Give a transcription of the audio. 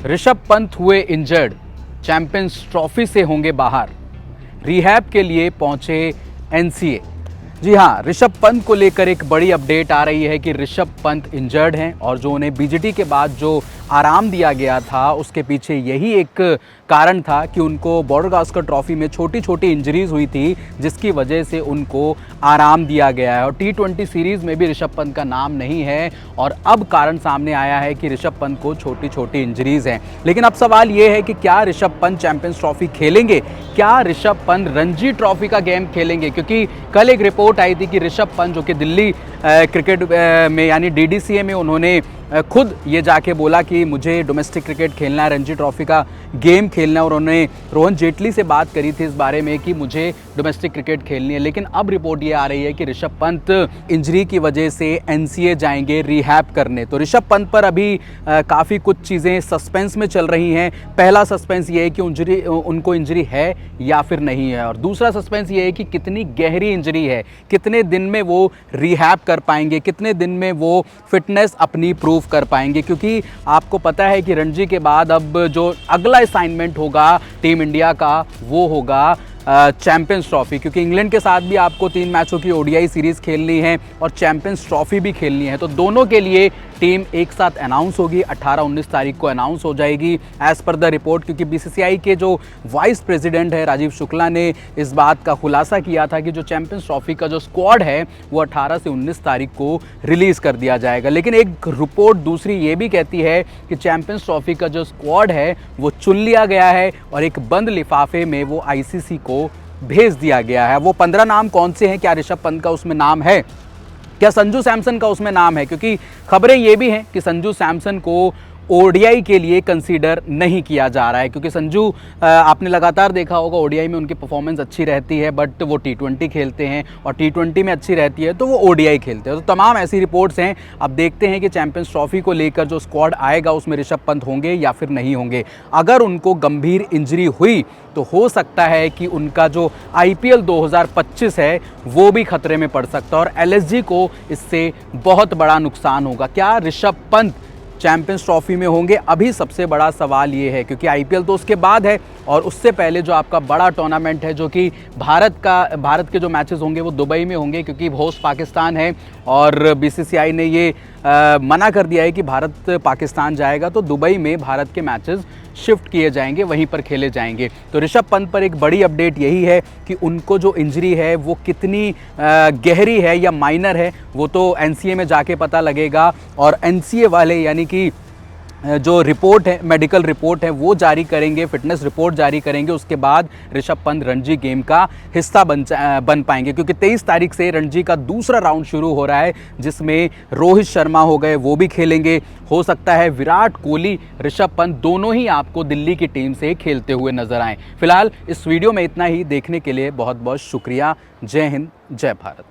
ऋषभ पंत हुए injured, champions trophy से होंगे बाहर, रिहैब के लिए पहुंचे एनसीए। जी हाँ, ऋषभ पंत को लेकर एक बड़ी अपडेट आ रही है कि ऋषभ पंत इंजर्ड हैं और जो उन्हें बीजीटी के बाद जो आराम दिया गया था उसके पीछे यही एक कारण था कि उनको बॉर्डर गावस्कर ट्रॉफी में छोटी छोटी इंजरीज हुई थी, जिसकी वजह से उनको आराम दिया गया है। और T20 सीरीज़ में भी ऋषभ पंत का नाम नहीं है और अब कारण सामने आया है कि ऋषभ पंत को छोटी छोटी इंजरीज हैं। लेकिन अब सवाल ये है कि क्या ऋषभ पंत चैंपियंस ट्रॉफी खेलेंगे, क्या ऋषभ पंत रणजी ट्रॉफी का गेम खेलेंगे? क्योंकि कल एक रिपोर्ट आई थी कि ऋषभ पंत जो कि दिल्ली क्रिकेट में यानी DDCA में उन्होंने खुद ये जाके बोला कि मुझे डोमेस्टिक क्रिकेट खेलना है, रणजी ट्रॉफी का गेम खेलना है, और उन्होंने रोहन जेटली से बात करी थी इस बारे में कि मुझे डोमेस्टिक क्रिकेट खेलनी है। लेकिन अब रिपोर्ट ये आ रही है कि ऋषभ पंत इंजरी की वजह से NCA जाएंगे रिहैब करने। तो ऋषभ पंत पर अभी काफ़ी कुछ चीज़ें सस्पेंस में चल रही हैं। पहला सस्पेंस ये है कि उनको इंजरी है या फिर नहीं है, और दूसरा सस्पेंस ये है कि कितनी गहरी इंजरी है, कितने दिन में वो रिहैब कर पाएंगे, कितने दिन में वो फिटनेस अपनी प्रूव कर पाएंगे। क्योंकि आपको पता है कि रणजी के बाद अब जो अगला असाइनमेंट होगा टीम इंडिया का वो होगा चैंपियंस ट्रॉफी, क्योंकि इंग्लैंड के साथ भी आपको 3 मैचों की ODI सीरीज़ खेलनी है और चैंपियंस ट्रॉफी भी खेलनी है। तो दोनों के लिए टीम एक साथ अनाउंस होगी, 18-19 तारीख को अनाउंस हो जाएगी एज़ पर द रिपोर्ट। क्योंकि BCCI के जो वाइस प्रेसिडेंट है राजीव शुक्ला ने इस बात का खुलासा किया था कि जो चैंपियंस ट्रॉफी का जो स्क्वाड है वो 18 से 19 तारीख को रिलीज़ कर दिया जाएगा। लेकिन एक रिपोर्ट दूसरी ये भी कहती है कि चैंपियंस ट्रॉफी का जो स्क्वाड है वो चुन लिया गया है और एक बंद लिफाफे में वो ICC को भेज दिया गया है। वो 15 नाम कौन से हैं? क्या ऋषभ पंत का उसमें नाम है? क्या संजू सैमसन का उसमें नाम है? क्योंकि खबरें ये भी हैं कि संजू सैमसन को ODI के लिए कंसीडर नहीं किया जा रहा है, क्योंकि संजू आपने लगातार देखा होगा ODI में उनकी परफॉर्मेंस अच्छी रहती है, बट वो T20 खेलते हैं और T20 में अच्छी रहती है तो वो ODI खेलते हैं। तो तमाम ऐसी रिपोर्ट्स हैं। अब देखते हैं कि चैंपियंस ट्रॉफी को लेकर जो स्क्वाड आएगा उसमें ऋषभ पंत होंगे या फिर नहीं होंगे। अगर उनको गंभीर इंजरी हुई तो हो सकता है कि उनका जो IPL 2025 है वो भी खतरे में पड़ सकता है और LSG को इससे बहुत बड़ा नुकसान होगा। क्या ऋषभ पंत चैंपियंस ट्रॉफी में होंगे? अभी सबसे बड़ा सवाल ये है, क्योंकि IPL तो उसके बाद है और उससे पहले जो आपका बड़ा टूर्नामेंट है जो कि भारत के जो मैचेस होंगे वो दुबई में होंगे, क्योंकि होस्ट पाकिस्तान है और BCCI ने ये मना कर दिया है कि भारत पाकिस्तान जाएगा तो दुबई में भारत के मैचेस शिफ्ट किए जाएंगे, वहीं पर खेले जाएंगे। तो ऋषभ पंत पर एक बड़ी अपडेट यही है कि उनको जो इंजरी है वो कितनी गहरी है या माइनर है वो तो NCA में जाके पता लगेगा, और NCA वाले यानी कि जो रिपोर्ट है, मेडिकल रिपोर्ट है वो जारी करेंगे, फिटनेस रिपोर्ट जारी करेंगे। उसके बाद ऋषभ पंत रणजी गेम का हिस्सा बन पाएंगे, क्योंकि 23 तारीख से रणजी का दूसरा राउंड शुरू हो रहा है जिसमें रोहित शर्मा हो गए वो भी खेलेंगे। हो सकता है विराट कोहली, ऋषभ पंत दोनों ही आपको दिल्ली की टीम से खेलते हुए नजर आएँ। फिलहाल इस वीडियो में इतना ही। देखने के लिए बहुत बहुत शुक्रिया। जय हिंद, जय भारत।